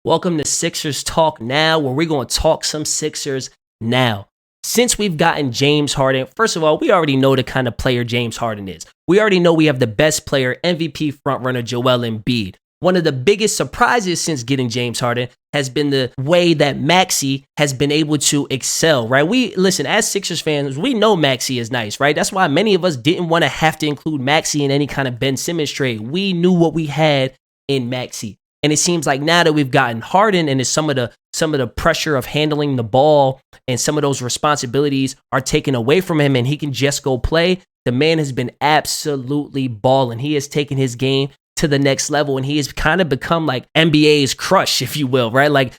Welcome to Sixers Talk Now, where we're going to talk some Sixers now. Since we've gotten James Harden, first of all, we already know the kind of player James Harden is. We already know we have the best player, MVP frontrunner Joel Embiid. One of the biggest surprises since getting James Harden has been the way that Maxey has been able to excel, right? Listen, as Sixers fans, we know Maxey is nice, right? That's why many of us didn't want to have to include Maxey in any kind of Ben Simmons trade. We knew what we had in Maxey. And it seems like now that we've gotten Harden and some of the pressure of handling the ball and some of those responsibilities are taken away from him and he can just go play, the man has been absolutely balling. He has taken his game to the next level and he has kind of become like NBA's crush, if you will, right? Like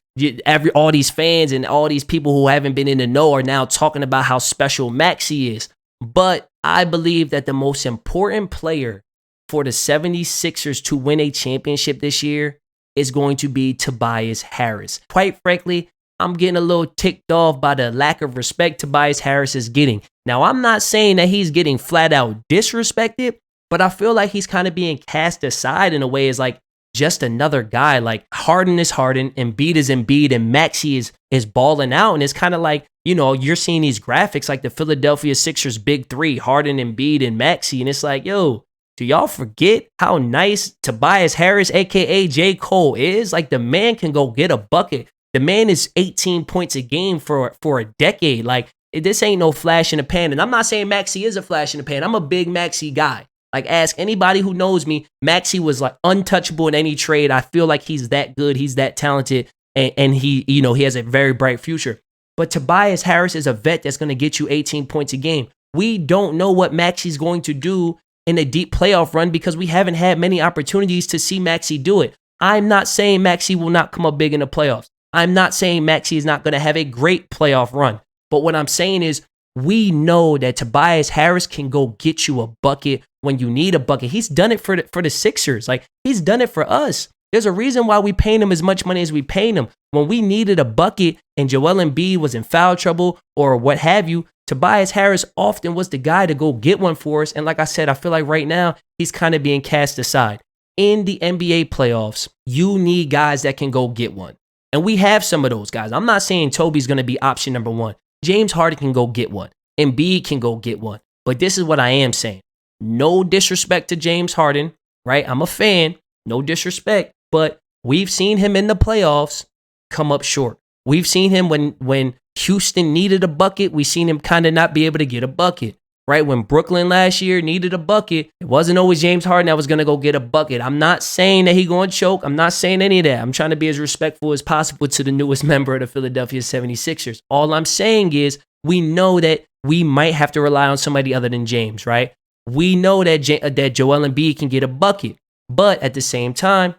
all these fans and all these people who haven't been in the know are now talking about how special Maxey is. But I believe that the most important player for the 76ers to win a championship this year is going to be Tobias Harris. Quite frankly, I'm getting a little ticked off by the lack of respect Tobias Harris is getting. Now, I'm not saying that he's getting flat out disrespected, but I feel like he's kind of being cast aside in a way as like just another guy. Like Harden is Harden, Embiid is Embiid, and Maxey is balling out. And it's kind of like, you're seeing these graphics like the Philadelphia Sixers big three, Harden, Embiid, and Maxey. And it's like, yo, do y'all forget how nice Tobias Harris, a.k.a. J. Cole, is? Like, the man can go get a bucket. The man is 18 points a game for a decade. Like, this ain't no flash in the pan. And I'm not saying Maxey is a flash in the pan. I'm a big Maxey guy. Like, ask anybody who knows me. Maxey was, like, untouchable in any trade. I feel like he's that good. He's that talented. And he has a very bright future. But Tobias Harris is a vet that's going to get you 18 points a game. We don't know what Maxey's going to do in a deep playoff run because we haven't had many opportunities to see Maxey do it. I'm not saying Maxey will not come up big in the playoffs. I'm not saying Maxey is not going to have a great playoff run. But what I'm saying is we know that Tobias Harris can go get you a bucket when you need a bucket. He's done it for the Sixers. Like, he's done it for us. There's a reason why we paying him as much money as we paying him. When we needed a bucket and Joel Embiid was in foul trouble or what have you, Tobias Harris often was the guy to go get one for us. And like I said, I feel like right now he's kind of being cast aside. In the NBA playoffs, you need guys that can go get one. And we have some of those guys. I'm not saying Toby's going to be option number one. James Harden can go get one. Embiid can go get one. But this is what I am saying. No disrespect to James Harden, right? I'm a fan. No disrespect. But we've seen him in the playoffs come up short. We've seen him when Houston needed a bucket, we seen him kind of not be able to get a bucket, right? When Brooklyn last year needed a bucket, it wasn't always James Harden that was going to go get a bucket. I'm not saying that he going to choke. I'm not saying any of that. I'm trying to be as respectful as possible to the newest member of the Philadelphia 76ers. All I'm saying is we know that we might have to rely on somebody other than James, right? We know that Joel Embiid can get a bucket, but at the same time,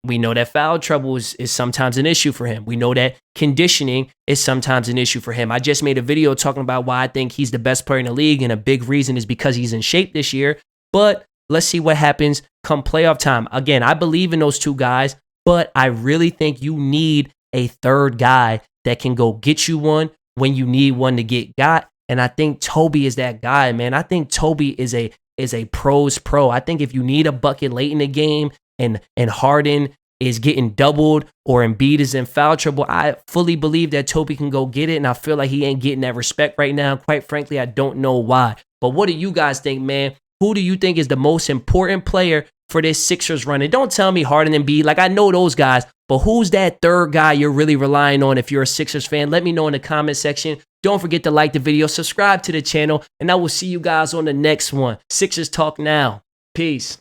we know that foul trouble is sometimes an issue for him. We know that conditioning is sometimes an issue for him. I just made a video talking about why I think he's the best player in the league, and a big reason is because he's in shape this year. But let's see what happens come playoff time. Again, I believe in those two guys, but I really think you need a third guy that can go get you one when you need one to get got. And I think Toby is that guy, man. I think Toby is a pro's pro. I think if you need a bucket late in the game, and Harden is getting doubled or Embiid is in foul trouble, I fully believe that Toby can go get it, and I feel like he ain't getting that respect right now. Quite frankly, I don't know why. But what do you guys think, man? Who do you think is the most important player for this Sixers run? And don't tell me Harden and Embiid. Like, I know those guys, but who's that third guy you're really relying on if you're a Sixers fan? Let me know in the comment section. Don't forget to like the video, subscribe to the channel, and I will see you guys on the next one. Sixers Talk Now. Peace.